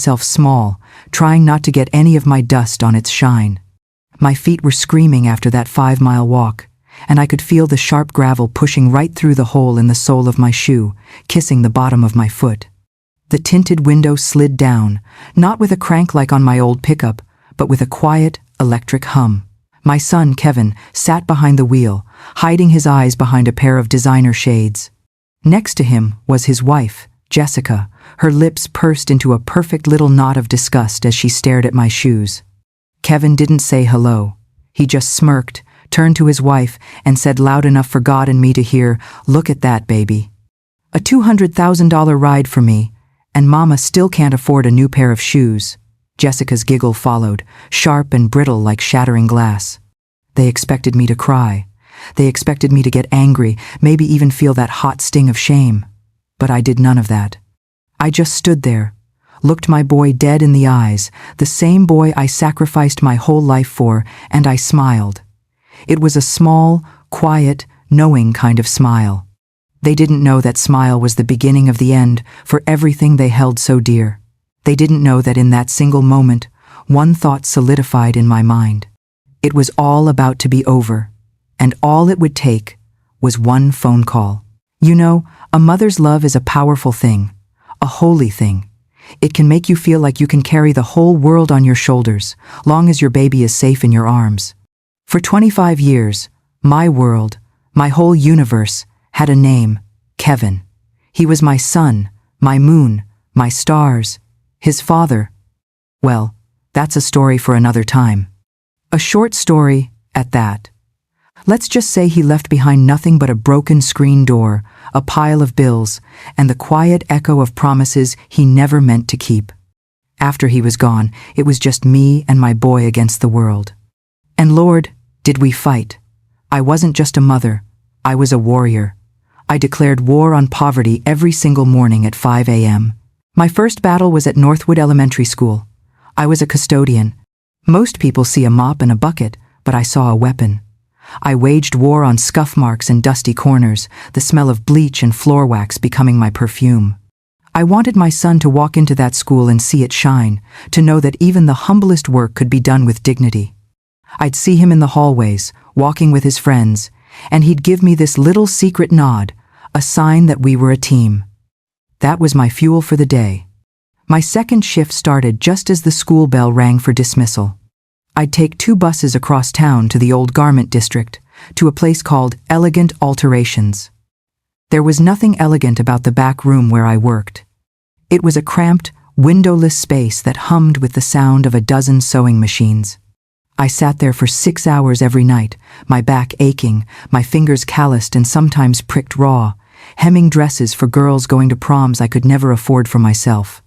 myself small, trying not to get any of my dust on its shine. My feet were screaming after that 5-mile walk, and I could feel the sharp gravel pushing right through the hole in the sole of my shoe, kissing the bottom of my foot. The tinted window slid down, not with a crank like on my old pickup, but with a quiet, electric hum. My son, Kevin, sat behind the wheel, hiding his eyes behind a pair of designer shades. Next to him was his wife, Jessica, her lips pursed into a perfect little knot of disgust as she stared at my shoes. Kevin didn't say hello. He just smirked, turned to his wife, and said loud enough for God and me to hear, "Look at that, baby." A $200,000 ride for me, and Mama still can't afford a new pair of shoes. Jessica's giggle followed, sharp and brittle like shattering glass. They expected me to cry. They expected me to get angry, maybe even feel that hot sting of shame. But I did none of that. I just stood there, looked my boy dead in the eyes, the same boy I sacrificed my whole life for, and I smiled. It was a small, quiet, knowing kind of smile. They didn't know that smile was the beginning of the end for everything they held so dear. They didn't know that in that single moment, one thought solidified in my mind. It was all about to be over, and all it would take was one phone call. You know, a mother's love is a powerful thing, a holy thing. It can make you feel like you can carry the whole world on your shoulders, long as your baby is safe in your arms. For 25 years, my world, my whole universe, had a name, Kevin. He was my sun, my moon, my stars, his father. Well, that's a story for another time. A short story, at that. Let's just say he left behind nothing but a broken screen door, a pile of bills, and the quiet echo of promises he never meant to keep. After he was gone, it was just me and my boy against the world. And Lord, did we fight. I wasn't just a mother, I was a warrior. I declared war on poverty every single morning at 5 a.m. My first battle was at Northwood Elementary School. I was a custodian. Most people see a mop and a bucket, but I saw a weapon. I waged war on scuff marks and dusty corners, the smell of bleach and floor wax becoming my perfume. I wanted my son to walk into that school and see it shine, to know that even the humblest work could be done with dignity. I'd see him in the hallways, walking with his friends, and he'd give me this little secret nod, a sign that we were a team. That was my fuel for the day. My second shift started just as the school bell rang for dismissal. I'd take 2 buses across town to the old garment district, to a place called Elegant Alterations. There was nothing elegant about the back room where I worked. It was a cramped, windowless space that hummed with the sound of a dozen sewing machines. I sat there for 6 hours every night, my back aching, my fingers calloused and sometimes pricked raw, hemming dresses for girls going to proms I could never afford for myself.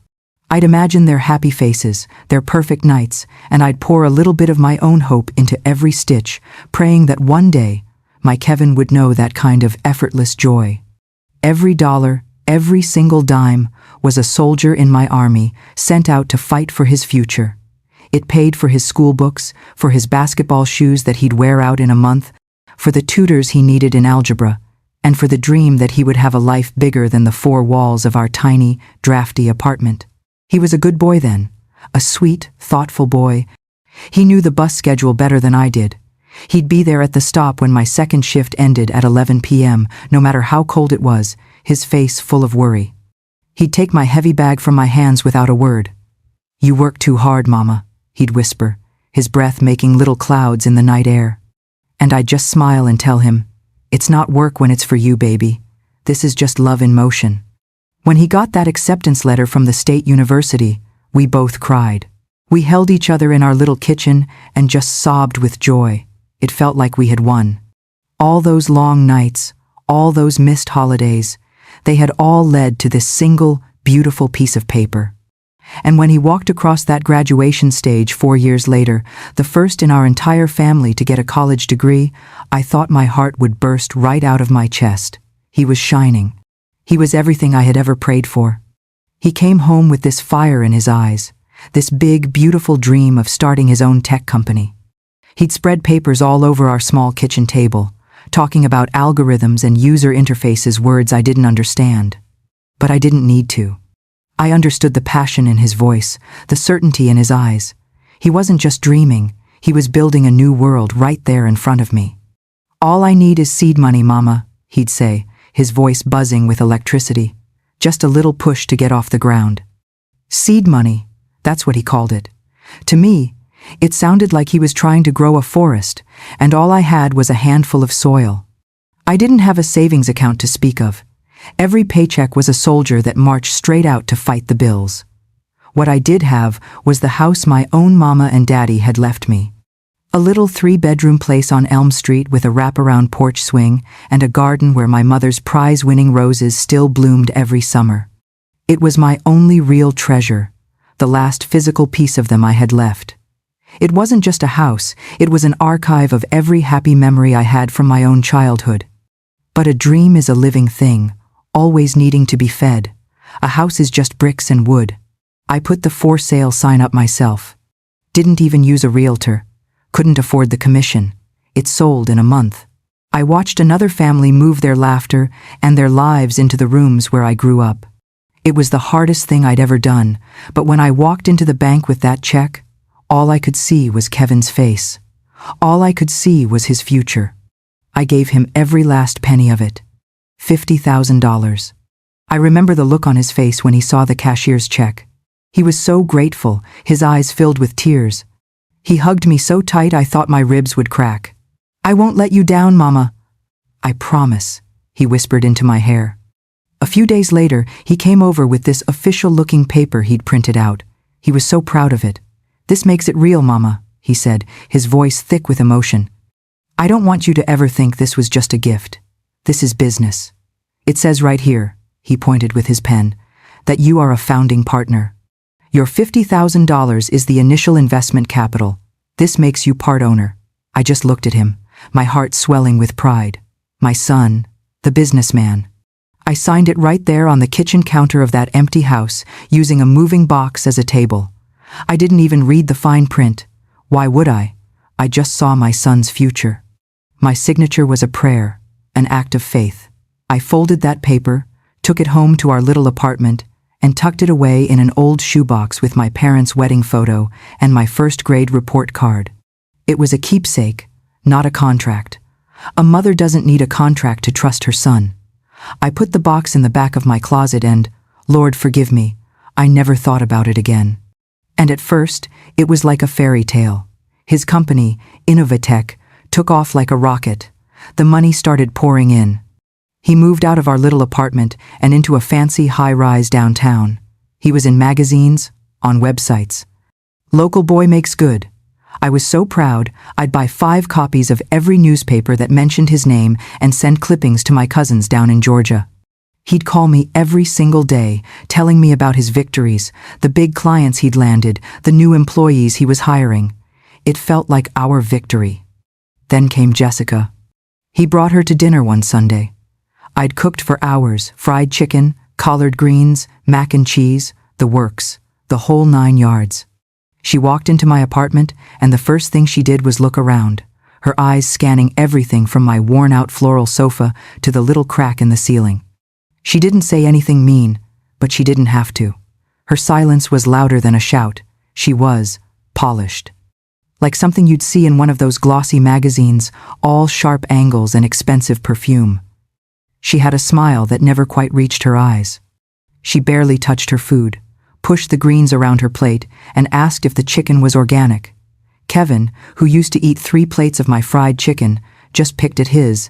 I'd imagine their happy faces, their perfect nights, and I'd pour a little bit of my own hope into every stitch, praying that one day my Kevin would know that kind of effortless joy. Every dollar, every single dime was a soldier in my army sent out to fight for his future. It paid for his school books, for his basketball shoes that he'd wear out in a month, for the tutors he needed in algebra, and for the dream that he would have a life bigger than the 4 walls of our tiny, drafty apartment. He was a good boy then, a sweet, thoughtful boy. He knew the bus schedule better than I did. He'd be there at the stop when my second shift ended at 11 p.m., no matter how cold it was, his face full of worry. He'd take my heavy bag from my hands without a word. "You work too hard, Mama," he'd whisper, his breath making little clouds in the night air. And I'd just smile and tell him, "It's not work when it's for you, baby. This is just love in motion." When he got that acceptance letter from the state university, we both cried. We held each other in our little kitchen and just sobbed with joy. It felt like we had won. All those long nights, all those missed holidays, they had all led to this single, beautiful piece of paper. And when he walked across that graduation stage 4 years later, the first in our entire family to get a college degree, I thought my heart would burst right out of my chest. He was shining. He was everything I had ever prayed for. He came home with this fire in his eyes, this big, beautiful dream of starting his own tech company. He'd spread papers all over our small kitchen table, talking about algorithms and user interfaces, words I didn't understand. But I didn't need to. I understood the passion in his voice, the certainty in his eyes. He wasn't just dreaming, he was building a new world right there in front of me. "All I need is seed money, Mama," he'd say, his voice buzzing with electricity. Just a little push to get off the ground. Seed money, that's what he called it. To me, it sounded like he was trying to grow a forest, and all I had was a handful of soil. I didn't have a savings account to speak of. Every paycheck was a soldier that marched straight out to fight the bills. What I did have was the house my own mama and daddy had left me. A little 3-bedroom place on Elm Street with a wraparound porch swing and a garden where my mother's prize-winning roses still bloomed every summer. It was my only real treasure, the last physical piece of them I had left. It wasn't just a house, it was an archive of every happy memory I had from my own childhood. But a dream is a living thing, always needing to be fed. A house is just bricks and wood. I put the for sale sign up myself. Didn't even use a realtor. Couldn't afford the commission. It sold in a month. I watched another family move their laughter and their lives into the rooms where I grew up. It was the hardest thing I'd ever done, but when I walked into the bank with that check, all I could see was Kevin's face. All I could see was his future. I gave him every last penny of it. $50,000. I remember the look on his face when he saw the cashier's check. He was so grateful, his eyes filled with tears. He hugged me so tight I thought my ribs would crack. "I won't let you down, Mama." "I promise," he whispered into my hair. A few days later, he came over with this official-looking paper he'd printed out. He was so proud of it. "This makes it real, Mama," he said, his voice thick with emotion. "I don't want you to ever think this was just a gift. This is business. It says right here," he pointed with his pen, "that you are a founding partner. Your $50,000 is the initial investment capital. This makes you part owner." I just looked at him, my heart swelling with pride. My son, the businessman. I signed it right there on the kitchen counter of that empty house, using a moving box as a table. I didn't even read the fine print. Why would I? I just saw my son's future. My signature was a prayer, an act of faith. I folded that paper, took it home to our little apartment, and tucked it away in an old shoebox with my parents' wedding photo and my first-grade report card. It was a keepsake, not a contract. A mother doesn't need a contract to trust her son. I put the box in the back of my closet and, Lord forgive me, I never thought about it again. And at first, it was like a fairy tale. His company, Innovatech, took off like a rocket. The money started pouring in. He moved out of our little apartment and into a fancy high-rise downtown. He was in magazines, on websites. Local boy makes good. I was so proud, I'd buy 5 copies of every newspaper that mentioned his name and send clippings to my cousins down in Georgia. He'd call me every single day, telling me about his victories, the big clients he'd landed, the new employees he was hiring. It felt like our victory. Then came Jessica. He brought her to dinner one Sunday. I'd cooked for hours, fried chicken, collard greens, mac and cheese, the works, the whole 9 yards. She walked into my apartment, and the first thing she did was look around, her eyes scanning everything from my worn-out floral sofa to the little crack in the ceiling. She didn't say anything mean, but she didn't have to. Her silence was louder than a shout. She was polished. Like something you'd see in one of those glossy magazines, all sharp angles and expensive perfume. She had a smile that never quite reached her eyes. She barely touched her food, pushed the greens around her plate, and asked if the chicken was organic. Kevin, who used to eat 3 plates of my fried chicken, just picked at his,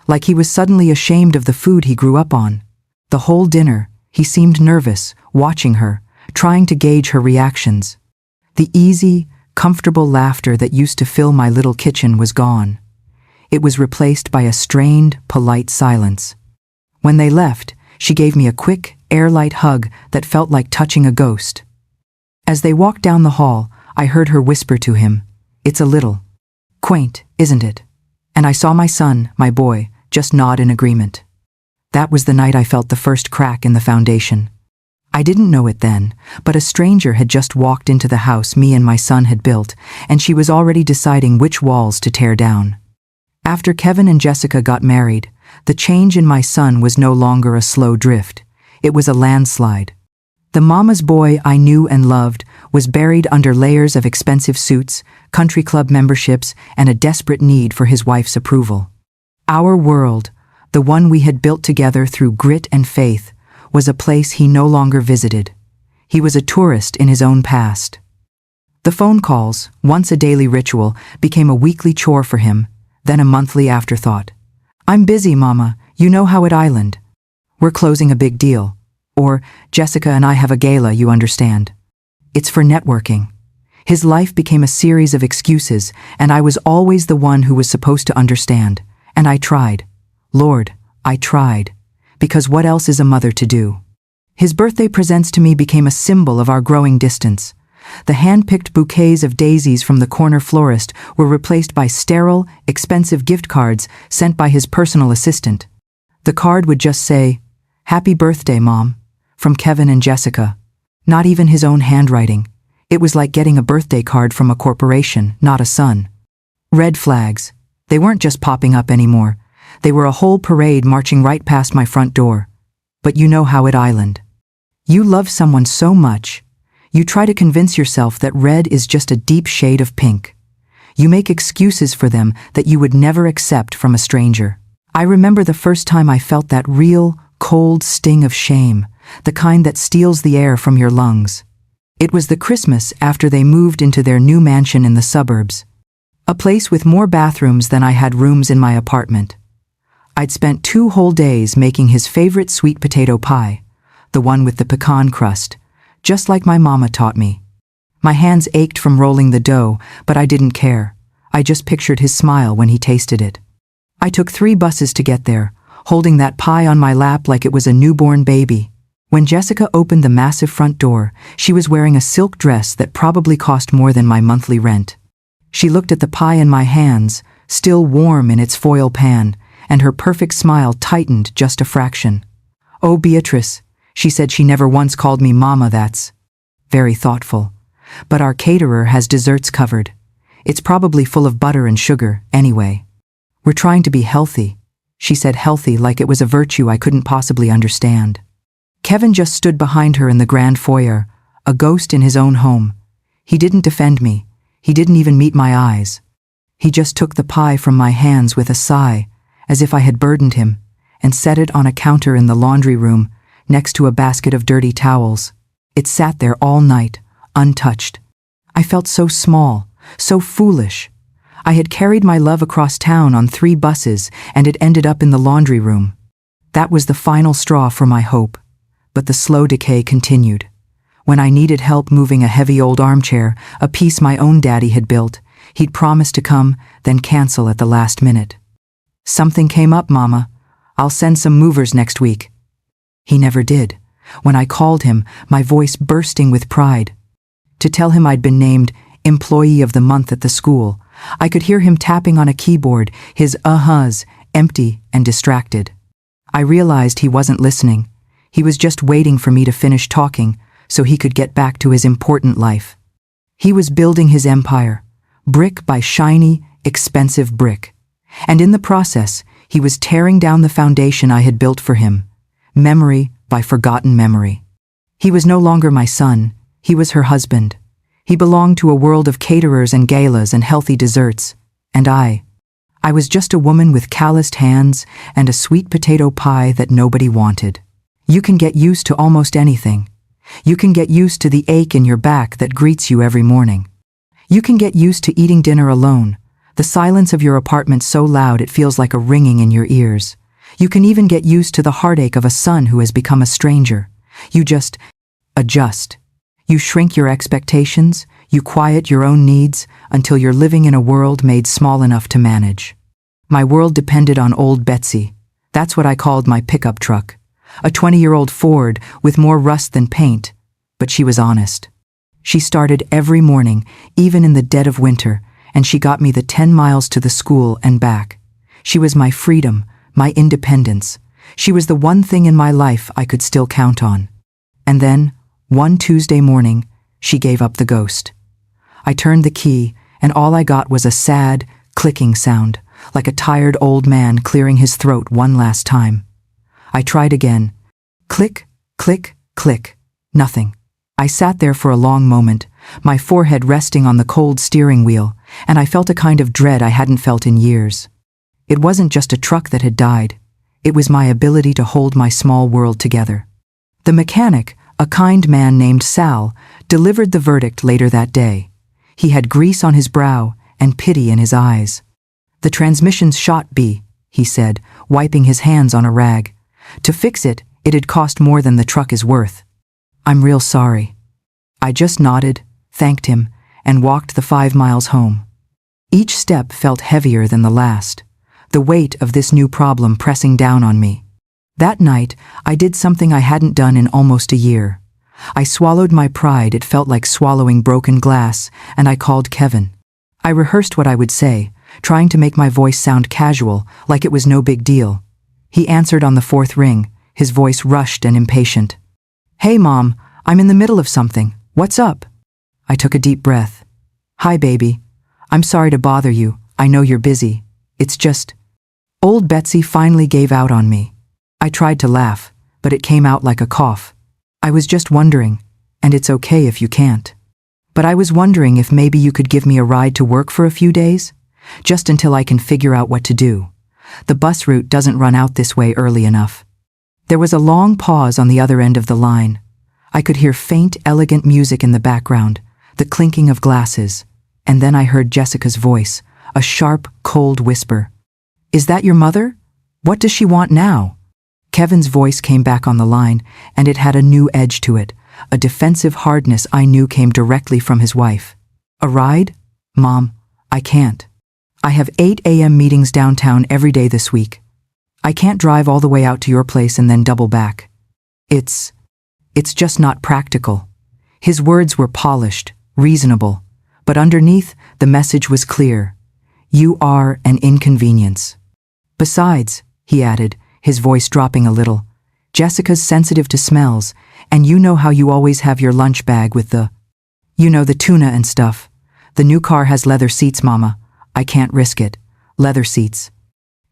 like he was suddenly ashamed of the food he grew up on. The whole dinner, he seemed nervous, watching her, trying to gauge her reactions. The easy, comfortable laughter that used to fill my little kitchen was gone. It was replaced by a strained, polite silence. When they left, she gave me a quick, airlight hug that felt like touching a ghost. As they walked down the hall, I heard her whisper to him, "It's a little quaint, isn't it?" And I saw my son, my boy, just nod in agreement. That was the night I felt the first crack in the foundation. I didn't know it then, but a stranger had just walked into the house me and my son had built, and she was already deciding which walls to tear down. After Kevin and Jessica got married, the change in my son was no longer a slow drift. It was a landslide. The mama's boy I knew and loved was buried under layers of expensive suits, country club memberships, and a desperate need for his wife's approval. Our world, the one we had built together through grit and faith, was a place he no longer visited. He was a tourist in his own past. The phone calls, once a daily ritual, became a weekly chore for him, then a monthly afterthought. "I'm busy, Mama, you know how at Island. We're closing a big deal." Or, "Jessica and I have a gala, you understand." It's for networking. His life became a series of excuses, and I was always the one who was supposed to understand. And I tried. Lord, I tried. Because what else is a mother to do? His birthday presents to me became a symbol of our growing distance. The hand-picked bouquets of daisies from the corner florist were replaced by sterile, expensive gift cards sent by his personal assistant. The card would just say, "Happy birthday, Mom," from Kevin and Jessica. Not even his own handwriting. It was like getting a birthday card from a corporation, not a son. Red flags. They weren't just popping up anymore. They were a whole parade marching right past my front door. But you know how at Island. You love someone so much, you try to convince yourself that red is just a deep shade of pink. You make excuses for them that you would never accept from a stranger. I remember the first time I felt that real, cold sting of shame, the kind that steals the air from your lungs. It was the Christmas after they moved into their new mansion in the suburbs. A place with more bathrooms than I had rooms in my apartment. I'd spent 2 whole days making his favorite sweet potato pie, the one with the pecan crust, just like my mama taught me. My hands ached from rolling the dough, but I didn't care. I just pictured his smile when he tasted it. I took 3 buses to get there, holding that pie on my lap like it was a newborn baby. When Jessica opened the massive front door, she was wearing a silk dress that probably cost more than my monthly rent. She looked at the pie in my hands, still warm in its foil pan, and her perfect smile tightened just a fraction. "Oh, Beatrice," she said. She never once called me Mama. That's very thoughtful. "But our caterer has desserts covered. It's probably full of butter and sugar, anyway. We're trying to be healthy." She said healthy like it was a virtue I couldn't possibly understand. Kevin just stood behind her in the grand foyer, a ghost in his own home. He didn't defend me. He didn't even meet my eyes. He just took the pie from my hands with a sigh, as if I had burdened him, and set it on a counter in the laundry room, next to a basket of dirty towels. It sat there all night, untouched. I felt so small, so foolish. I had carried my love across town on 3 buses, and it ended up in the laundry room. That was the final straw for my hope. But the slow decay continued. When I needed help moving a heavy old armchair, a piece my own daddy had built, he'd promise to come, then cancel at the last minute. "Something came up, Mama. I'll send some movers next week." He never did. When I called him, my voice bursting with pride, to tell him I'd been named Employee of the Month at the school, I could hear him tapping on a keyboard, his uh-huhs empty and distracted. I realized he wasn't listening. He was just waiting for me to finish talking so he could get back to his important life. He was building his empire, brick by shiny, expensive brick. And in the process, he was tearing down the foundation I had built for him, memory by forgotten memory. He was no longer my son, he was her husband. He belonged to a world of caterers and galas and healthy desserts, and I was just a woman with calloused hands and a sweet potato pie that nobody wanted. You can get used to almost anything. You can get used to the ache in your back that greets you every morning. You can get used to eating dinner alone, the silence of your apartment so loud it feels like a ringing in your ears. You can even get used to the heartache of a son who has become a stranger. You just adjust. You shrink your expectations, you quiet your own needs until you're living in a world made small enough to manage. My world depended on old Betsy. That's what I called my pickup truck. A 20-year-old Ford with more rust than paint, but she was honest. She started every morning, even in the dead of winter, and she got me the 10 miles to the school and back. She was my freedom, my independence. She was the one thing in my life I could still count on. And then, one Tuesday morning, she gave up the ghost. I turned the key, and all I got was a sad, clicking sound, like a tired old man clearing his throat one last time. I tried again. Click, click, click. Nothing. I sat there for a long moment, my forehead resting on the cold steering wheel, and I felt a kind of dread I hadn't felt in years. It wasn't just a truck that had died. It was my ability to hold my small world together. The mechanic, a kind man named Sal, delivered the verdict later that day. He had grease on his brow and pity in his eyes. "The transmission's shot, B," he said, wiping his hands on a rag. "To fix it, it'd cost more than the truck is worth." "I'm real sorry." I just nodded, thanked him, and walked the 5 miles home. Each step felt heavier than the last, the weight of this new problem pressing down on me. That night, I did something I hadn't done in almost a year. I swallowed my pride. It felt like swallowing broken glass, and I called Kevin. I rehearsed what I would say, trying to make my voice sound casual, like it was no big deal. He answered on the 4th ring, his voice rushed and impatient. "Hey, Mom, I'm in the middle of something. What's up?" I took a deep breath. "Hi, baby. I'm sorry to bother you. I know you're busy. It's just..." Old Betsy finally gave out on me. I tried to laugh, but it came out like a cough. "I was just wondering, and it's okay if you can't. But I was wondering if maybe you could give me a ride to work for a few days? Just until I can figure out what to do. The bus route doesn't run out this way early enough." There was a long pause on the other end of the line. I could hear faint, elegant music in the background, the clinking of glasses, and then I heard Jessica's voice, a sharp, cold whisper. "Is that your mother? What does she want now?" Kevin's voice came back on the line, and it had a new edge to it, a defensive hardness I knew came directly from his wife. "A ride? Mom, I can't. I have 8 a.m. meetings downtown every day this week. I can't drive all the way out to your place and then double back. It's just not practical." His words were polished, reasonable, but underneath, the message was clear. "You are an inconvenience." "Besides," he added, his voice dropping a little, "Jessica's sensitive to smells, and you know how you always have your lunch bag with the tuna and stuff. The new car has leather seats, Mama. I can't risk it. Leather seats."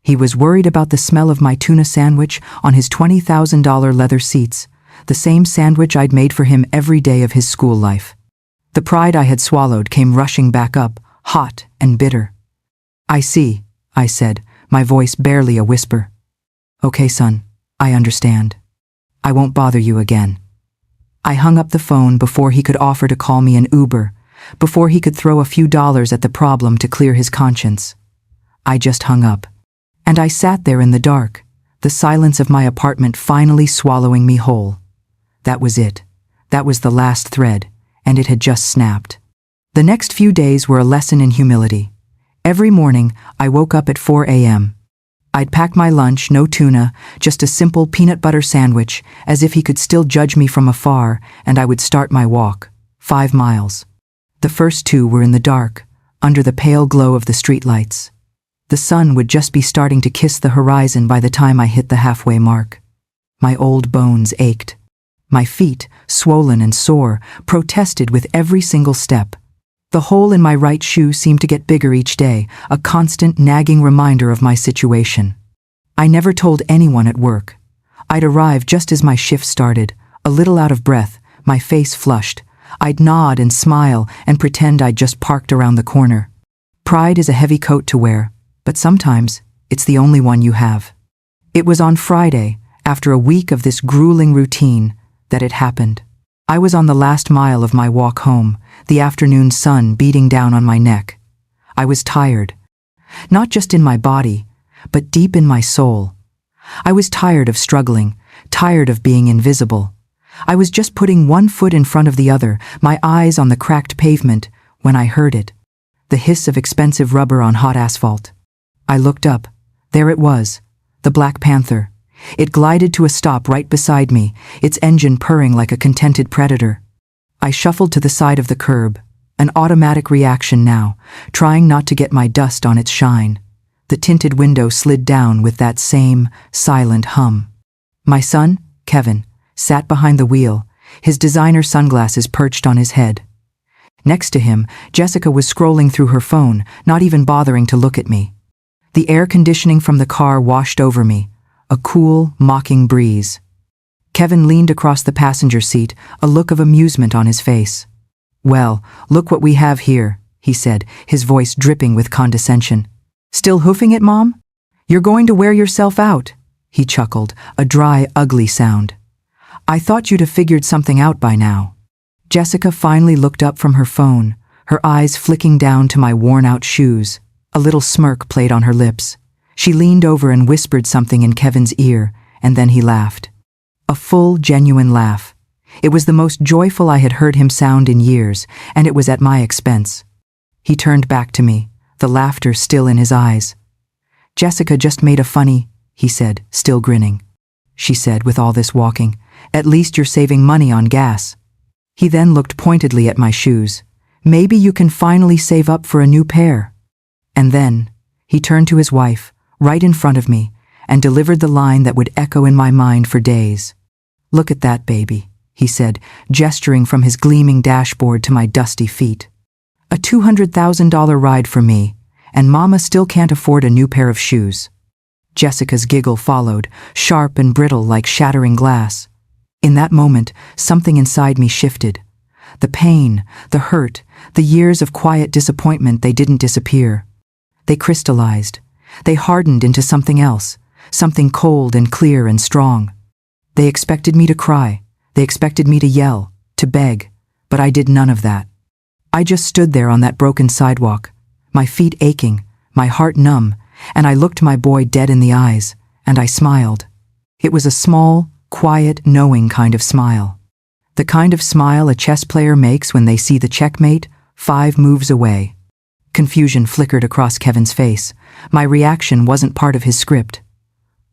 He was worried about the smell of my tuna sandwich on his $20,000 leather seats, the same sandwich I'd made for him every day of his school life. The pride I had swallowed came rushing back up, hot and bitter. "I see," I said, my voice barely a whisper. "Okay, son, I understand. I won't bother you again." I hung up the phone before he could offer to call me an Uber, before he could throw a few dollars at the problem to clear his conscience. I just hung up. And I sat there in the dark, the silence of my apartment finally swallowing me whole. That was it. That was the last thread, and it had just snapped. The next few days were a lesson in humility. Every morning, I woke up at 4 a.m. I'd pack my lunch, no tuna, just a simple peanut butter sandwich, as if he could still judge me from afar, and I would start my walk, 5 miles. The first 2 were in the dark, under the pale glow of the streetlights. The sun would just be starting to kiss the horizon by the time I hit the halfway mark. My old bones ached. My feet, swollen and sore, protested with every single step. The hole in my right shoe seemed to get bigger each day, a constant nagging reminder of my situation. I never told anyone at work. I'd arrive just as my shift started, a little out of breath, my face flushed. I'd nod and smile and pretend I'd just parked around the corner. Pride is a heavy coat to wear, but sometimes it's the only one you have. It was on Friday, after a week of this grueling routine, that it happened. I was on the last mile of my walk home, the afternoon sun beating down on my neck. I was tired. Not just in my body, but deep in my soul. I was tired of struggling, tired of being invisible. I was just putting one foot in front of the other, my eyes on the cracked pavement, when I heard it. The hiss of expensive rubber on hot asphalt. I looked up. There it was, the Black Panther. It glided to a stop right beside me, its engine purring like a contented predator. I shuffled to the side of the curb, an automatic reaction now, trying not to get my dust on its shine. The tinted window slid down with that same silent hum. My son, Kevin, sat behind the wheel, his designer sunglasses perched on his head. Next to him, Jessica was scrolling through her phone, not even bothering to look at me. The air conditioning from the car washed over me, a cool, mocking breeze. Kevin leaned across the passenger seat, a look of amusement on his face. "Well, look what we have here," he said, his voice dripping with condescension. "Still hoofing it, Mom? You're going to wear yourself out," he chuckled, a dry, ugly sound. "I thought you'd have figured something out by now." Jessica finally looked up from her phone, her eyes flicking down to my worn-out shoes. A little smirk played on her lips. She leaned over and whispered something in Kevin's ear, and then he laughed. A full, genuine laugh. It was the most joyful I had heard him sound in years, and it was at my expense. He turned back to me, the laughter still in his eyes. "Jessica just made a funny," he said, still grinning. She said, "With all this walking, at least you're saving money on gas." He then looked pointedly at my shoes. "Maybe you can finally save up for a new pair." And then, he turned to his wife, right in front of me, and delivered the line that would echo in my mind for days. "Look at that baby," he said, gesturing from his gleaming dashboard to my dusty feet. "A $200,000 ride for me, and Mama still can't afford a new pair of shoes." Jessica's giggle followed, sharp and brittle like shattering glass. In that moment, something inside me shifted. The pain, the hurt, the years of quiet disappointment, they didn't disappear. They crystallized. They hardened into something else, something cold and clear and strong. They expected me to cry. They expected me to yell, to beg, but I did none of that. I just stood there on that broken sidewalk, my feet aching, my heart numb, and I looked my boy dead in the eyes, and I smiled. It was a small, quiet, knowing kind of smile. The kind of smile a chess player makes when they see the checkmate 5 moves away. Confusion flickered across Kevin's face. My reaction wasn't part of his script.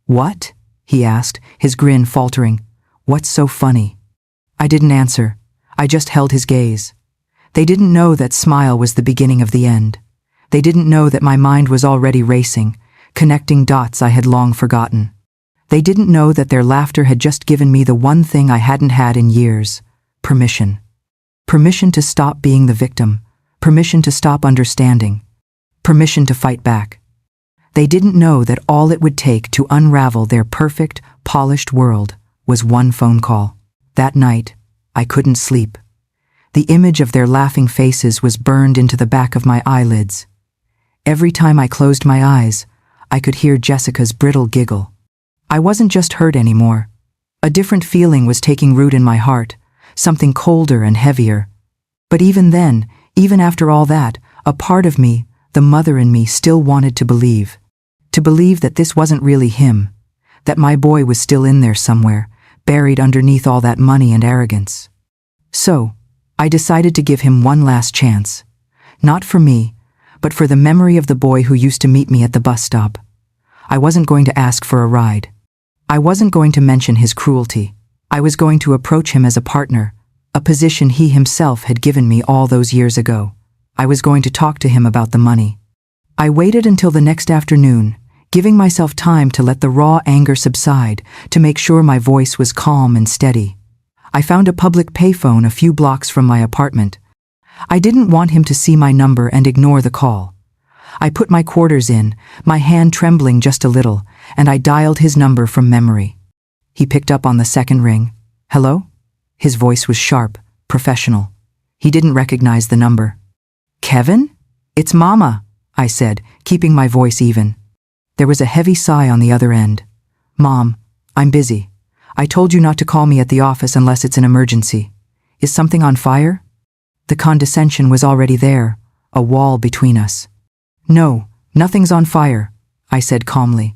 "What?" he asked, his grin faltering. "What's so funny?" I didn't answer. I just held his gaze. They didn't know that smile was the beginning of the end. They didn't know that my mind was already racing, connecting dots I had long forgotten. They didn't know that their laughter had just given me the one thing I hadn't had in years: permission. Permission to stop being the victim. Permission to stop understanding. Permission to fight back. They didn't know that all it would take to unravel their perfect, polished world was one phone call. That night, I couldn't sleep. The image of their laughing faces was burned into the back of my eyelids. Every time I closed my eyes, I could hear Jessica's brittle giggle. I wasn't just hurt anymore. A different feeling was taking root in my heart, something colder and heavier. But even then, even after all that, a part of me, the mother in me, still wanted to believe. To believe that this wasn't really him, that my boy was still in there somewhere, buried underneath all that money and arrogance. So, I decided to give him one last chance. Not for me, but for the memory of the boy who used to meet me at the bus stop. I wasn't going to ask for a ride. I wasn't going to mention his cruelty. I was going to approach him as a partner, a position he himself had given me all those years ago. I was going to talk to him about the money. I waited until the next afternoon, giving myself time to let the raw anger subside, to make sure my voice was calm and steady. I found a public payphone a few blocks from my apartment. I didn't want him to see my number and ignore the call. I put my quarters in, my hand trembling just a little, and I dialed his number from memory. He picked up on the second ring. "Hello?" His voice was sharp, professional. He didn't recognize the number. "Kevin? It's Mama," I said, keeping my voice even. There was a heavy sigh on the other end. "Mom, I'm busy. I told you not to call me at the office unless it's an emergency. Is something on fire?" The condescension was already there, a wall between us. "No, nothing's on fire," I said calmly.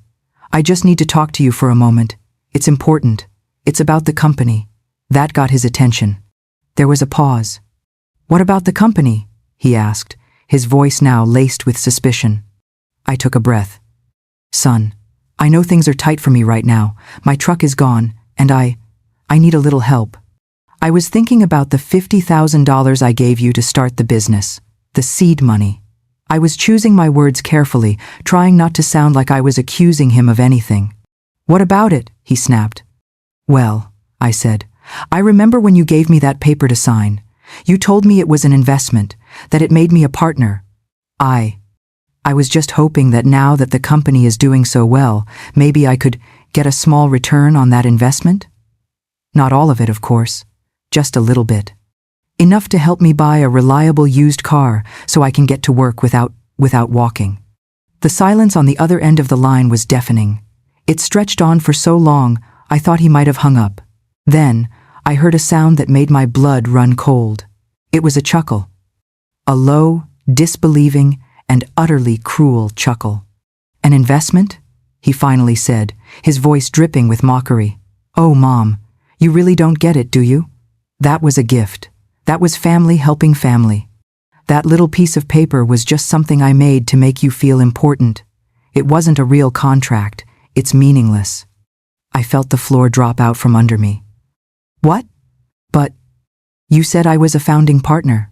"I just need to talk to you for a moment. It's important. It's about the company." That got his attention. There was a pause. "What about the company?" he asked, his voice now laced with suspicion. I took a breath. "Son, I know things are tight for me right now. My truck is gone, and I need a little help. I was thinking about the $50,000 I gave you to start the business, the seed money." I was choosing my words carefully, trying not to sound like I was accusing him of anything. "What about it?" he snapped. "Well," I said, "I remember when you gave me that paper to sign. You told me it was an investment, that it made me a partner. I was just hoping that now that the company is doing so well, maybe I could get a small return on that investment." Not all of it, of course. Just a little bit. Enough to help me buy a reliable used car so I can get to work without walking. The silence on the other end of the line was deafening. It stretched on for so long, I thought he might have hung up. Then, I heard a sound that made my blood run cold. It was a chuckle. A low, disbelieving, and utterly cruel chuckle. An investment? He finally said, his voice dripping with mockery. Oh, Mom, you really don't get it, do you? That was a gift. That was family helping family. That little piece of paper was just something I made to make you feel important. It wasn't a real contract. It's meaningless. I felt the floor drop out from under me. What? But you said I was a founding partner.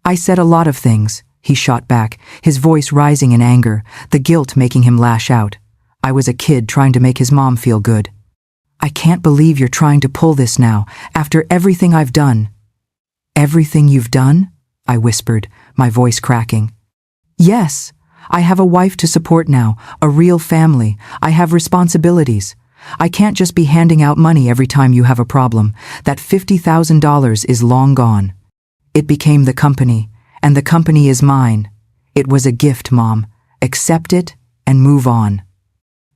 I said a lot of things, he shot back, his voice rising in anger, the guilt making him lash out. I was a kid trying to make his mom feel good. I can't believe you're trying to pull this now, after everything I've done. Everything you've done? I whispered, my voice cracking. Yes, I have a wife to support now, a real family. I have responsibilities. I can't just be handing out money every time you have a problem. That $50,000 is long gone. It became the company, and the company is mine. It was a gift, Mom. Accept it and move on.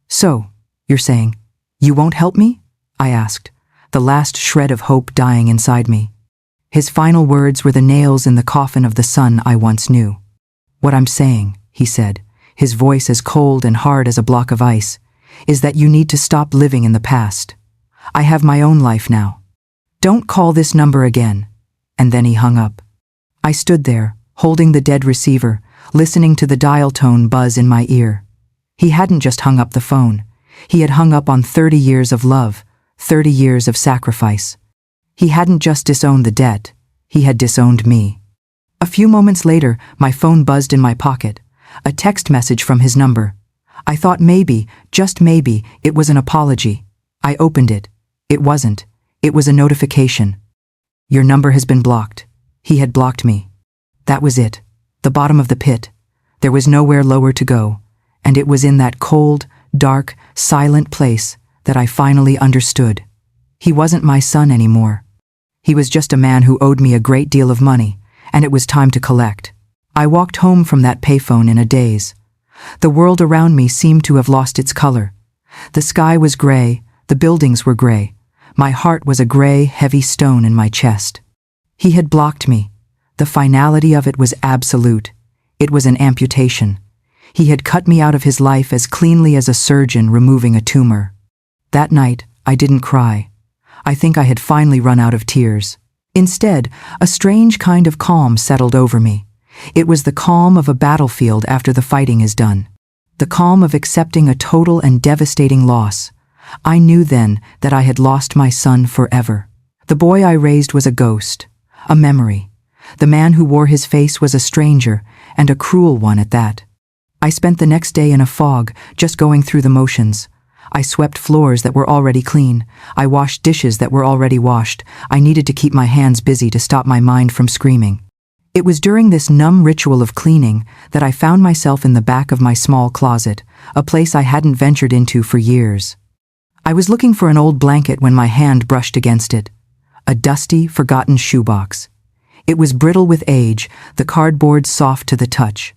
So, you're saying, you won't help me? I asked, the last shred of hope dying inside me. His final words were the nails in the coffin of the son I once knew. What I'm saying, he said, his voice as cold and hard as a block of ice, is that you need to stop living in the past. I have my own life now. Don't call this number again. And then he hung up. I stood there, holding the dead receiver, listening to the dial tone buzz in my ear. He hadn't just hung up the phone. He had hung up on 30 years of love, 30 years of sacrifice. He hadn't just disowned the debt, he had disowned me. A few moments later, my phone buzzed in my pocket, a text message from his number. I thought maybe, just maybe, it was an apology. I opened it. It wasn't. It was a notification. Your number has been blocked. He had blocked me. That was it. The bottom of the pit. There was nowhere lower to go. And it was in that cold, dark, silent place that I finally understood. He wasn't my son anymore. He was just a man who owed me a great deal of money, and it was time to collect. I walked home from that payphone in a daze. The world around me seemed to have lost its color. The sky was gray, the buildings were gray. My heart was a gray, heavy stone in my chest. He had blocked me. The finality of it was absolute. It was an amputation. He had cut me out of his life as cleanly as a surgeon removing a tumor. That night, I didn't cry. I think I had finally run out of tears. Instead, a strange kind of calm settled over me. It was the calm of a battlefield after the fighting is done. The calm of accepting a total and devastating loss. I knew then that I had lost my son forever. The boy I raised was a ghost, a memory. The man who wore his face was a stranger, and a cruel one at that. I spent the next day in a fog, just going through the motions. I swept floors that were already clean. I washed dishes that were already washed. I needed to keep my hands busy to stop my mind from screaming. It was during this numb ritual of cleaning that I found myself in the back of my small closet, a place I hadn't ventured into for years. I was looking for an old blanket when my hand brushed against it. A dusty, forgotten shoebox. It was brittle with age, the cardboard soft to the touch.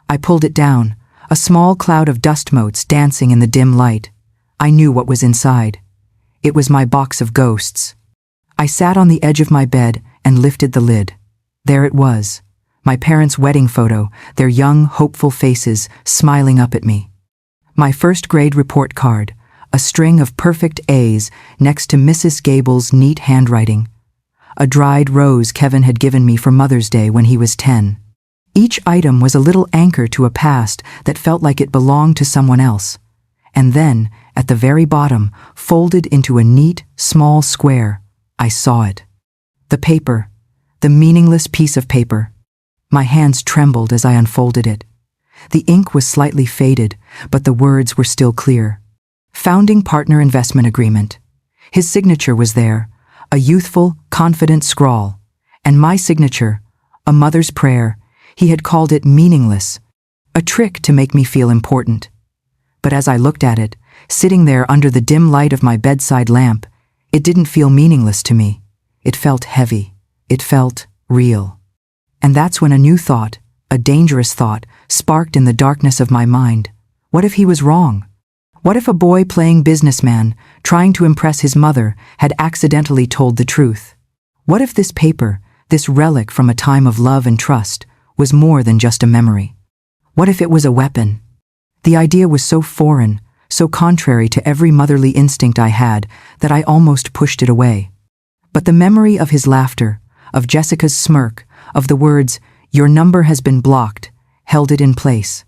I pulled it down, a small cloud of dust motes dancing in the dim light. I knew what was inside. It was my box of ghosts. I sat on the edge of my bed and lifted the lid. There it was, my parents' wedding photo, their young, hopeful faces smiling up at me. My first grade report card, a string of perfect A's next to Mrs. Gable's neat handwriting. A dried rose Kevin had given me for Mother's Day when he was 10. Each item was a little anchor to a past that felt like it belonged to someone else. And then, at the very bottom, folded into a neat, small square, I saw it. The paper, the meaningless piece of paper. My hands trembled as I unfolded it. The ink was slightly faded, but the words were still clear. Founding Partner Investment Agreement. His signature was there, a youthful, confident scrawl. And my signature, a mother's prayer. He had called it meaningless, a trick to make me feel important. But as I looked at it, sitting there under the dim light of my bedside lamp, It didn't feel meaningless to me. It felt heavy. It felt real. And that's when a new thought, a dangerous thought, sparked in the darkness of my mind. What if he was wrong? What if a boy playing businessman, trying to impress his mother, had accidentally told the truth? What if this paper, this relic from a time of love and trust, was more than just a memory? What if it was a weapon? The idea was so foreign, so contrary to every motherly instinct I had, that I almost pushed it away. But the memory of his laughter, of Jessica's smirk, of the words, "Your number has been blocked," held it in place.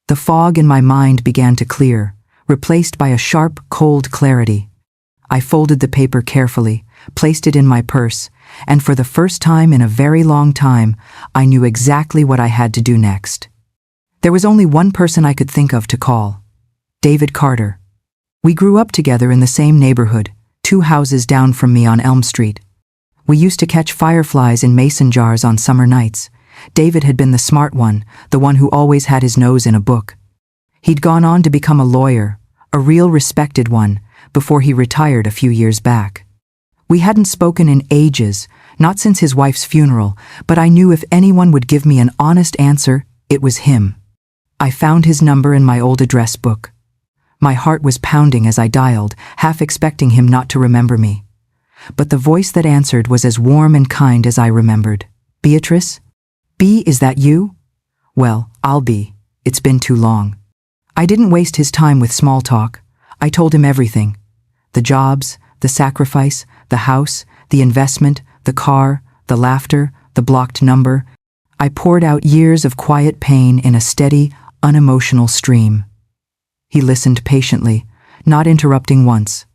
The fog in my mind began to clear, replaced by a sharp, cold clarity. I folded the paper carefully, placed it in my purse, and for the first time in a very long time, I knew exactly what I had to do next. There was only one person I could think of to call: David Carter. We grew up together in the same neighborhood, 2 houses down from me on Elm Street. We used to catch fireflies in mason jars on summer nights. David had been the smart one, the one who always had his nose in a book. He'd gone on to become a lawyer, a real respected one, before he retired a few years back. We hadn't spoken in ages, not since his wife's funeral, but I knew if anyone would give me an honest answer, it was him. I found his number in my old address book. My heart was pounding as I dialed, half expecting him not to remember me. But the voice that answered was as warm and kind as I remembered. "Beatrice? B, is that you? Well, I'll be. It's been too long." I didn't waste his time with small talk. I told him everything. The jobs, the sacrifice, the house, the investment, the car, the laughter, the blocked number. I poured out years of quiet pain in a steady, unemotional stream. He listened patiently, not interrupting once.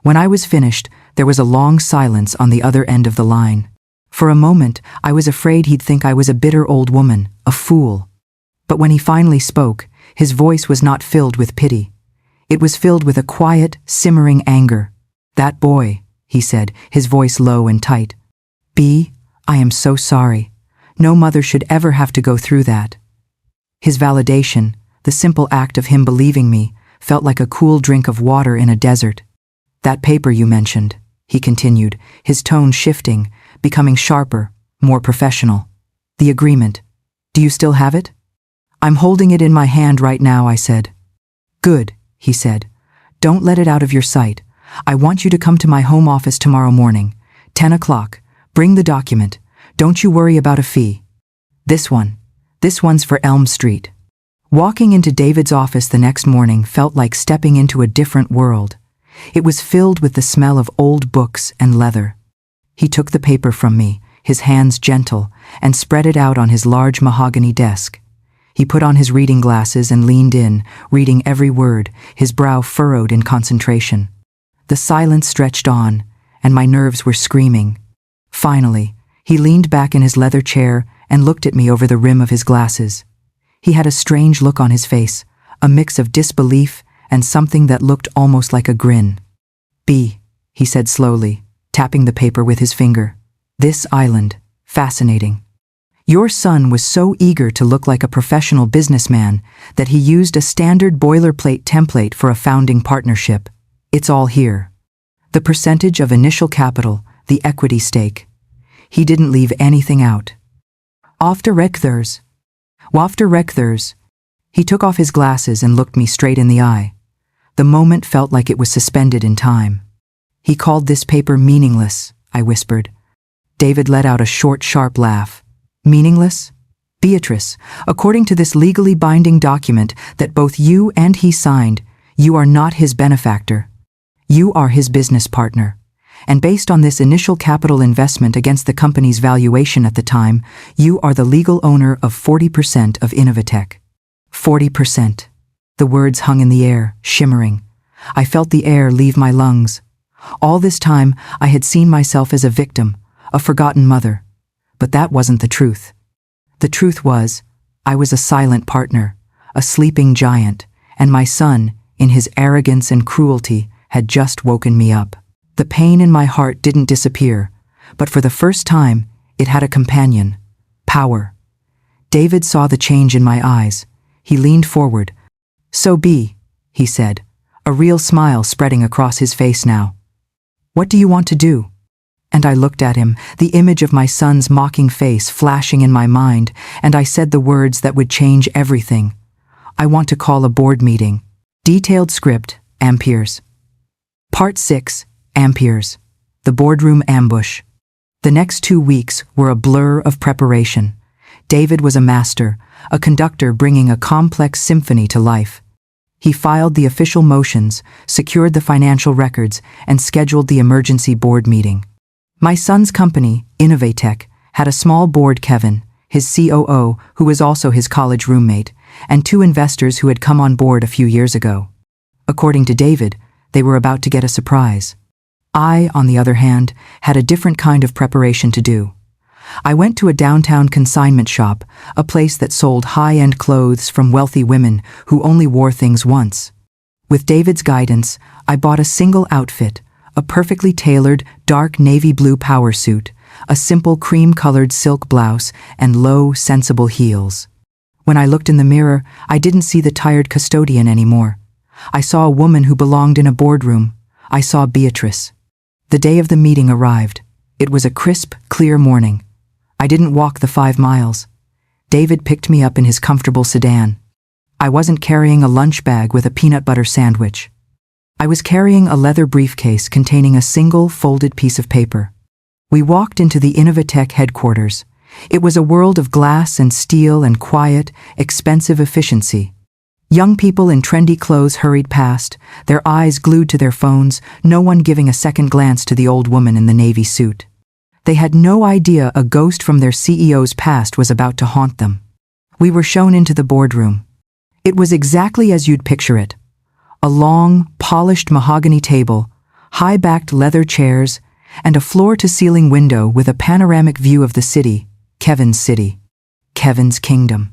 When I was finished, there was a long silence on the other end of the line. For a moment, I was afraid he'd think I was a bitter old woman, a fool. But when he finally spoke, his voice was not filled with pity. It was filled with a quiet, simmering anger. "That boy," he said, his voice low and tight. "B, I am so sorry. No mother should ever have to go through that." His validation, the simple act of him believing me, felt like a cool drink of water in a desert. "That paper you mentioned," he continued, his tone shifting, becoming sharper, more professional. "The agreement. Do you still have it?" "I'm holding it in my hand right now," I said. "Good," he said. "Don't let it out of your sight. I want you to come to my home office tomorrow morning, 10 o'clock. Bring the document. Don't you worry about a fee. This one's for Elm Street." Walking into David's office the next morning felt like stepping into a different world. It was filled with the smell of old books and leather. He took the paper from me, his hands gentle, and spread it out on his large mahogany desk. He put on his reading glasses and leaned in, reading every word, his brow furrowed in concentration. The silence stretched on, and my nerves were screaming. Finally, he leaned back in his leather chair and looked at me over the rim of his glasses. He had a strange look on his face, a mix of disbelief and something that looked almost like a grin. "B," he said slowly, tapping the paper with his finger. "This island, fascinating. Your son was so eager to look like a professional businessman that he used a standard boilerplate template for a founding partnership. It's all here. The percentage of initial capital, the equity stake. He didn't leave anything out. After Rekthers. He took off his glasses and looked me straight in the eye. The moment felt like it was suspended in time. "He called this paper meaningless," I whispered. David let out a short, sharp laugh. "Meaningless? Beatrice, according to this legally binding document that both you and he signed, you are not his benefactor. You are his business partner. And based on this initial capital investment against the company's valuation at the time, you are the legal owner of 40% of Innovatech." 40%. The words hung in the air, shimmering. I felt the air leave my lungs. All this time, I had seen myself as a victim, a forgotten mother. But that wasn't the truth. The truth was, I was a silent partner, a sleeping giant, and my son, in his arrogance and cruelty, had just woken me up. The pain in my heart didn't disappear, but for the first time, it had a companion: power. David saw the change in my eyes. He leaned forward. "So B," he said, a real smile spreading across his face now. What do you want to do?" And I looked at him, the image of my son's mocking face flashing in my mind, and I said the words that would change everything. "I want to call a board meeting." Detailed script, Amperes. Part 6, Amperes. The boardroom ambush. The next 2 weeks were a blur of preparation. David was a master, a conductor bringing a complex symphony to life. He filed the official motions, secured the financial records, and scheduled the emergency board meeting. My son's company, Innovatech, had a small board: Kevin, his COO, who was also his college roommate, and 2 investors who had come on board a few years ago. According to David, they were about to get a surprise. I, on the other hand, had a different kind of preparation to do. I went to a downtown consignment shop, a place that sold high-end clothes from wealthy women who only wore things once. With David's guidance, I bought a single outfit, a perfectly tailored dark navy blue power suit, a simple cream-colored silk blouse, and low, sensible heels. When I looked in the mirror, I didn't see the tired custodian anymore. I saw a woman who belonged in a boardroom. I saw Beatrice. The day of the meeting arrived. It was a crisp, clear morning. I didn't walk the 5 miles. David picked me up in his comfortable sedan. I wasn't carrying a lunch bag with a peanut butter sandwich. I was carrying a leather briefcase containing a single folded piece of paper. We walked into the Innovatech headquarters. It was a world of glass and steel and quiet, expensive efficiency. Young people in trendy clothes hurried past, their eyes glued to their phones, no one giving a second glance to the old woman in the navy suit. They had no idea a ghost from their CEO's past was about to haunt them. We were shown into the boardroom. It was exactly as you'd picture it. A long, polished mahogany table, high-backed leather chairs, and a floor-to-ceiling window with a panoramic view of the city, Kevin's city, Kevin's kingdom.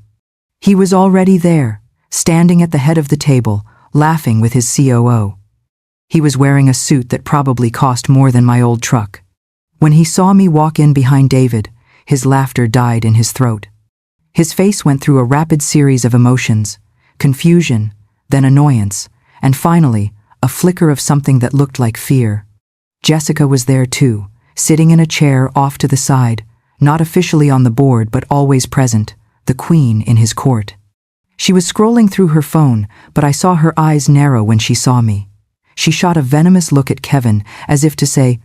He was already there, standing at the head of the table, laughing with his COO. He was wearing a suit that probably cost more than my old truck. When he saw me walk in behind David, his laughter died in his throat. His face went through a rapid series of emotions: confusion, then annoyance, and finally, a flicker of something that looked like fear. Jessica was there too, sitting in a chair off to the side, not officially on the board but always present, the queen in his court. She was scrolling through her phone, but I saw her eyes narrow when she saw me. She shot a venomous look at Kevin, as if to say,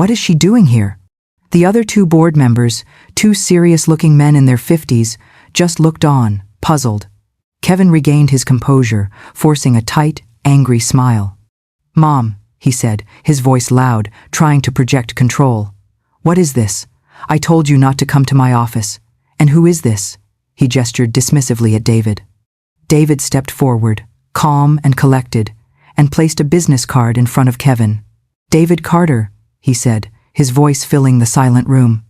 "What is she doing here?" The other 2 board members, 2 serious-looking men in their 50s, just looked on, puzzled. Kevin regained his composure, forcing a tight, angry smile. "Mom," he said, his voice loud, trying to project control. "What is this? I told you not to come to my office. And who is this?" He gestured dismissively at David. David stepped forward, calm and collected, and placed a business card in front of Kevin. "David Carter," he said, his voice filling the silent room.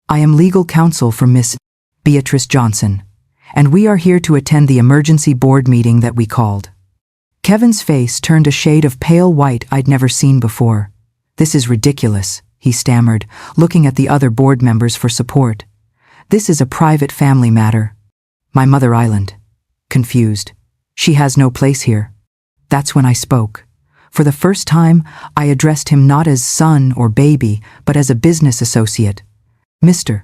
"I am legal counsel for Miss Beatrice Johnson, and we are here to attend the emergency board meeting that we called." Kevin's face turned a shade of pale white I'd never seen before. "This is ridiculous," he stammered, looking at the other board members for support. "This is a private family matter." "My mother Island." Confused. "She has no place here." That's when I spoke. For the first time, I addressed him not as son or baby, but as a business associate. "Mr.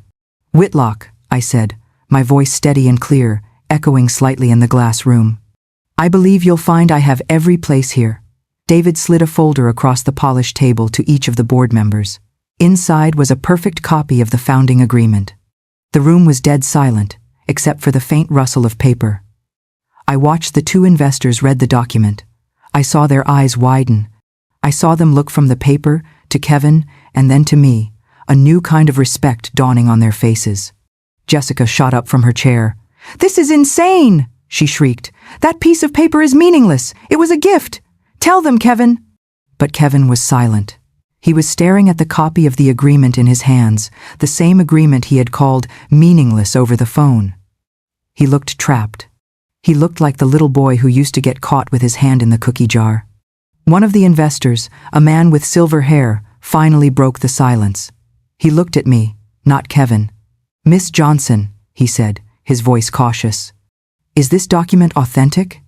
Whitlock," I said, my voice steady and clear, echoing slightly in the glass room. "I believe you'll find I have every place here." David slid a folder across the polished table to each of the board members. Inside was a perfect copy of the founding agreement. The room was dead silent, except for the faint rustle of paper. I watched the 2 investors read the document. I saw their eyes widen. I saw them look from the paper to Kevin and then to me, a new kind of respect dawning on their faces. Jessica shot up from her chair. "This is insane!" she shrieked. "That piece of paper is meaningless. It was a gift. Tell them, Kevin." But Kevin was silent. He was staring at the copy of the agreement in his hands, the same agreement he had called meaningless over the phone. He looked trapped. He looked like the little boy who used to get caught with his hand in the cookie jar. One of the investors, a man with silver hair, finally broke the silence. He looked at me, not Kevin. "Miss Johnson," he said, his voice cautious. "Is this document authentic?"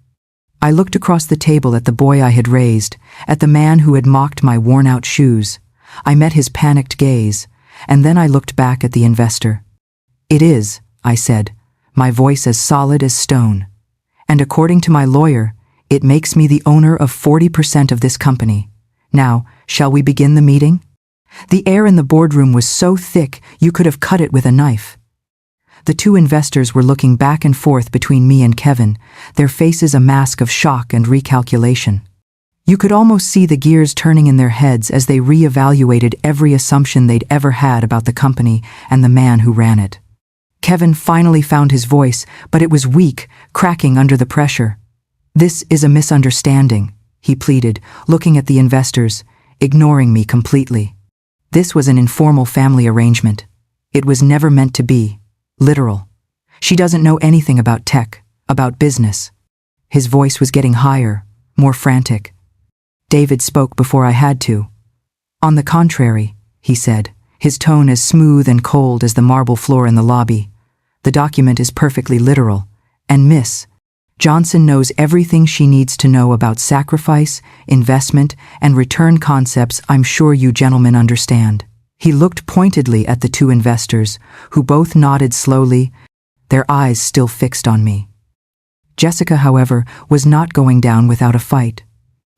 I looked across the table at the boy I had raised, at the man who had mocked my worn-out shoes. I met his panicked gaze, and then I looked back at the investor. "It is," I said, my voice as solid as stone. "And according to my lawyer, it makes me the owner of 40% of this company. Now, shall we begin the meeting?" The air in the boardroom was so thick you could have cut it with a knife. The two investors were looking back and forth between me and Kevin, their faces a mask of shock and recalculation. You could almost see the gears turning in their heads as they re-evaluated every assumption they'd ever had about the company and the man who ran it. Kevin finally found his voice, but it was weak, cracking under the pressure. "This is a misunderstanding," he pleaded, looking at the investors, ignoring me completely. "This was an informal family arrangement. It was never meant to be. Literal. She doesn't know anything about tech, about business." His voice was getting higher, more frantic. David spoke before I had to. "On the contrary," he said, his tone as smooth and cold as the marble floor in the lobby. "The document is perfectly literal, and Miss Johnson knows everything she needs to know about sacrifice, investment, and return concepts I'm sure you gentlemen understand." He looked pointedly at the two investors, who both nodded slowly, their eyes still fixed on me. Jessica, however, was not going down without a fight.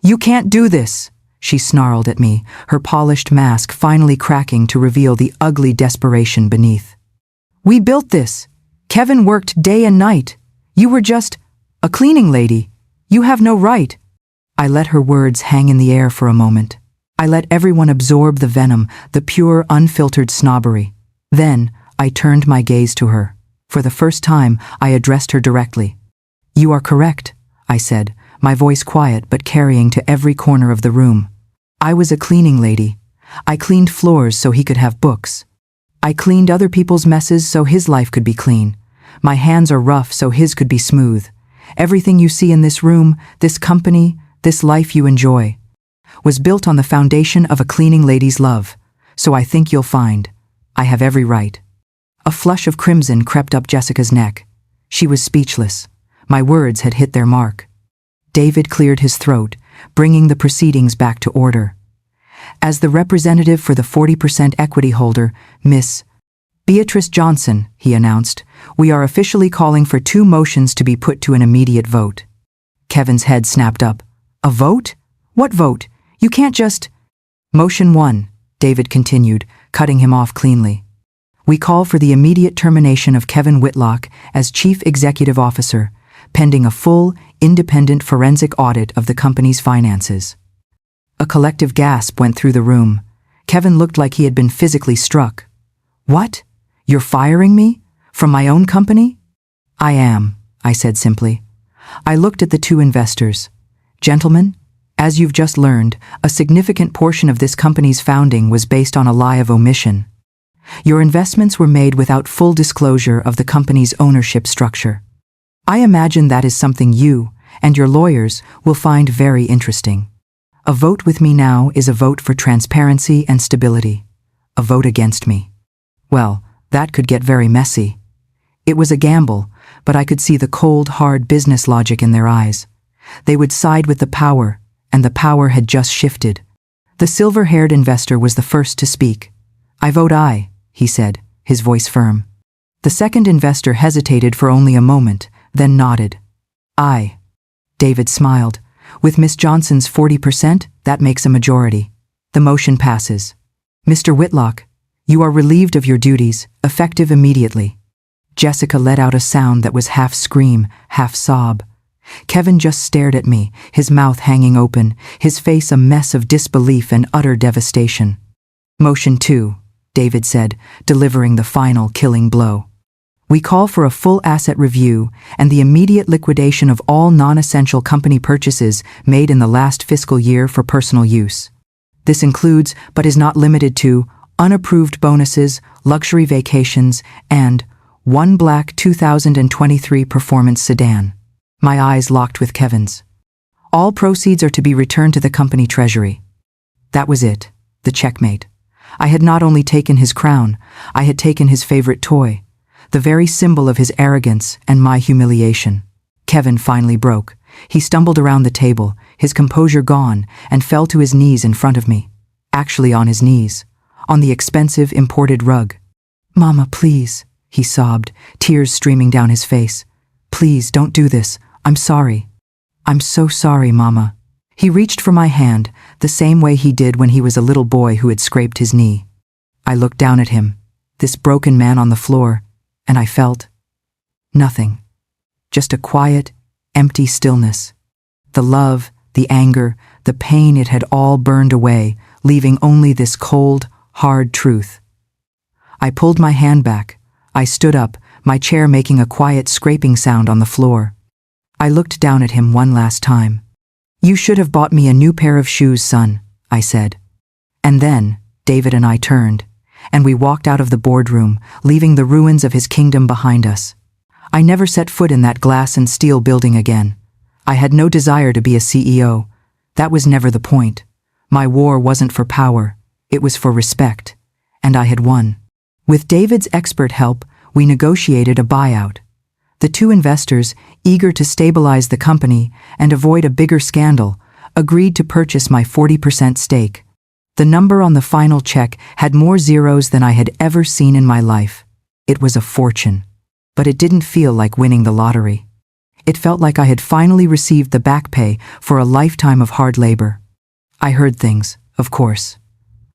"You can't do this," she snarled at me, her polished mask finally cracking to reveal the ugly desperation beneath. "We built this. Kevin worked day and night. You were just a cleaning lady. You have no right." I let her words hang in the air for a moment. I let everyone absorb the venom, the pure, unfiltered snobbery. Then I turned my gaze to her. For the first time, I addressed her directly. "You are correct," I said, my voice quiet but carrying to every corner of the room. "I was a cleaning lady. I cleaned floors so he could have books. I cleaned other people's messes so his life could be clean. My hands are rough so his could be smooth. Everything you see in this room, this company, this life you enjoy, was built on the foundation of a cleaning lady's love, so I think you'll find I have every right." A flush of crimson crept up Jessica's neck. She was speechless. My words had hit their mark. David cleared his throat, bringing the proceedings back to order. "As the representative for the 40% equity holder, Miss Beatrice Johnson," he announced, "we are officially calling for 2 motions to be put to an immediate vote." Kevin's head snapped up. "A vote? What vote? You can't just—" "Motion 1, David continued, cutting him off cleanly. "We call for the immediate termination of Kevin Whitlock as Chief Executive Officer, pending a full, independent forensic audit of the company's finances." A collective gasp went through the room. Kevin looked like he had been physically struck. "What? You're firing me? From my own company?" "I am," I said simply. I looked at the two investors. "Gentlemen, as you've just learned, a significant portion of this company's founding was based on a lie of omission. Your investments were made without full disclosure of the company's ownership structure. I imagine that is something you and your lawyers will find very interesting. A vote with me now is a vote for transparency and stability. A vote against me. Well, that could get very messy." It was a gamble, but I could see the cold, hard business logic in their eyes. They would side with the power, and the power had just shifted. The silver-haired investor was the first to speak. "I vote aye," he said, his voice firm. The second investor hesitated for only a moment, then nodded. "Aye." David smiled. "With Miss Johnson's 40%, that makes a majority. The motion passes. Mr. Whitlock, you are relieved of your duties, effective immediately." Jessica let out a sound that was half scream, half sob. Kevin just stared at me, his mouth hanging open, his face a mess of disbelief and utter devastation. "Motion 2, David said, delivering the final killing blow. "We call for a full asset review and the immediate liquidation of all non-essential company purchases made in the last fiscal year for personal use. This includes, but is not limited to, unapproved bonuses, luxury vacations, and one black 2023 performance sedan." My eyes locked with Kevin's. "All proceeds are to be returned to the company treasury." That was it, the checkmate. I had not only taken his crown, I had taken his favorite toy, the very symbol of his arrogance and my humiliation. Kevin finally broke. He stumbled around the table, his composure gone, and fell to his knees in front of me. actually on his knees, on the expensive imported rug. "Mama, please," he sobbed, tears streaming down his face. "Please, don't do this. I'm sorry. I'm so sorry, Mama." He reached for my hand, the same way he did when he was a little boy who had scraped his knee. I looked down at him, this broken man on the floor, and I felt nothing. Just a quiet, empty stillness. The love, the anger, the pain, it had all burned away, leaving only this cold, hard truth. I pulled my hand back. I stood up, my chair making a quiet scraping sound on the floor. I looked down at him one last time. "You should have bought me a new pair of shoes, son," I said. And then, David and I turned, and we walked out of the boardroom, leaving the ruins of his kingdom behind us. I never set foot in that glass and steel building again. I had no desire to be a CEO. That was never the point. My war wasn't for power, it was for respect, and I had won. With David's expert help, we negotiated a buyout. The two investors, eager to stabilize the company and avoid a bigger scandal, agreed to purchase my 40% stake. The number on the final check had more zeros than I had ever seen in my life. It was a fortune. But it didn't feel like winning the lottery. It felt like I had finally received the back pay for a lifetime of hard labor. I heard things, of course.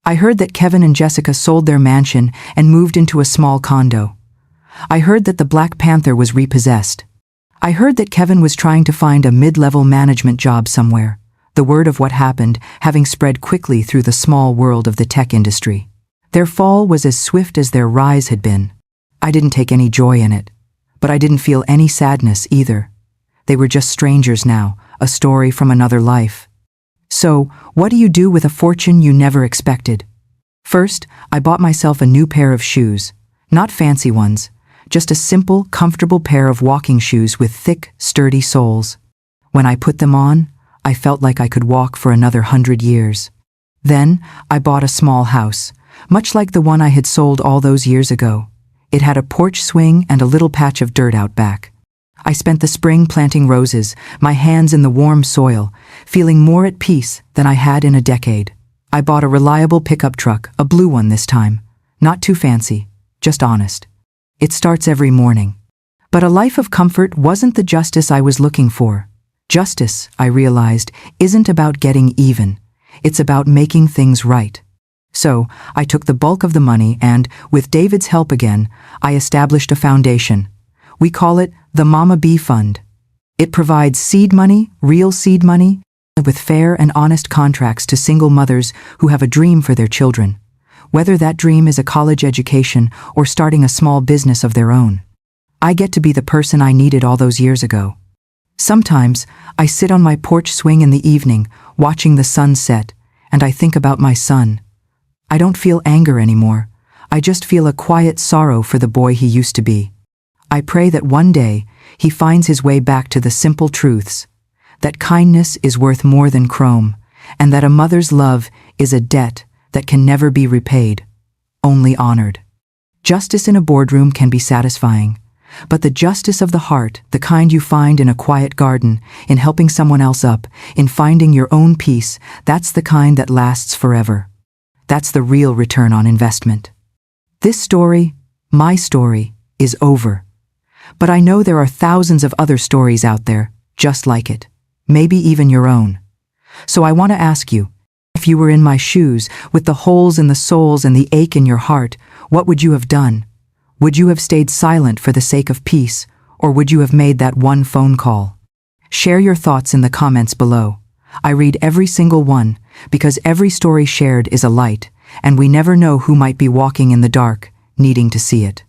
I heard that Kevin and Jessica sold their mansion and moved into a small condo. I heard that the Black Panther was repossessed. I heard that Kevin was trying to find a mid-level management job somewhere, the word of what happened having spread quickly through the small world of the tech industry. Their fall was as swift as their rise had been. I didn't take any joy in it, but I didn't feel any sadness either. They were just strangers now, a story from another life. So, what do you do with a fortune you never expected? First, I bought myself a new pair of shoes, not fancy ones, just a simple, comfortable pair of walking shoes with thick, sturdy soles. When I put them on, I felt like I could walk for another 100 years. Then, I bought a small house, much like the one I had sold all those years ago. It had a porch swing and a little patch of dirt out back. I spent the spring planting roses, my hands in the warm soil, feeling more at peace than I had in a decade. I bought a reliable pickup truck, a blue one this time. Not too fancy, just honest. It starts every morning. But a life of comfort wasn't the justice I was looking for. Justice, I realized, isn't about getting even. It's about making things right. So, I took the bulk of the money and, with David's help again, I established a foundation. We call it the Mama Bee Fund. It provides seed money, real seed money, with fair and honest contracts to single mothers who have a dream for their children, whether that dream is a college education or starting a small business of their own. I get to be the person I needed all those years ago. Sometimes, I sit on my porch swing in the evening, watching the sun set, and I think about my son. I don't feel anger anymore. I just feel a quiet sorrow for the boy he used to be. I pray that one day he finds his way back to the simple truths, that kindness is worth more than chrome, and that a mother's love is a debt that can never be repaid, only honored. Justice in a boardroom can be satisfying, but the justice of the heart, the kind you find in a quiet garden, in helping someone else up, in finding your own peace, that's the kind that lasts forever. That's the real return on investment. This story, my story, is over. But I know there are thousands of other stories out there, just like it. Maybe even your own. So I want to ask you, if you were in my shoes, with the holes in the soles and the ache in your heart, what would you have done? Would you have stayed silent for the sake of peace, or would you have made that one phone call? Share your thoughts in the comments below. I read every single one, because every story shared is a light, and we never know who might be walking in the dark, needing to see it.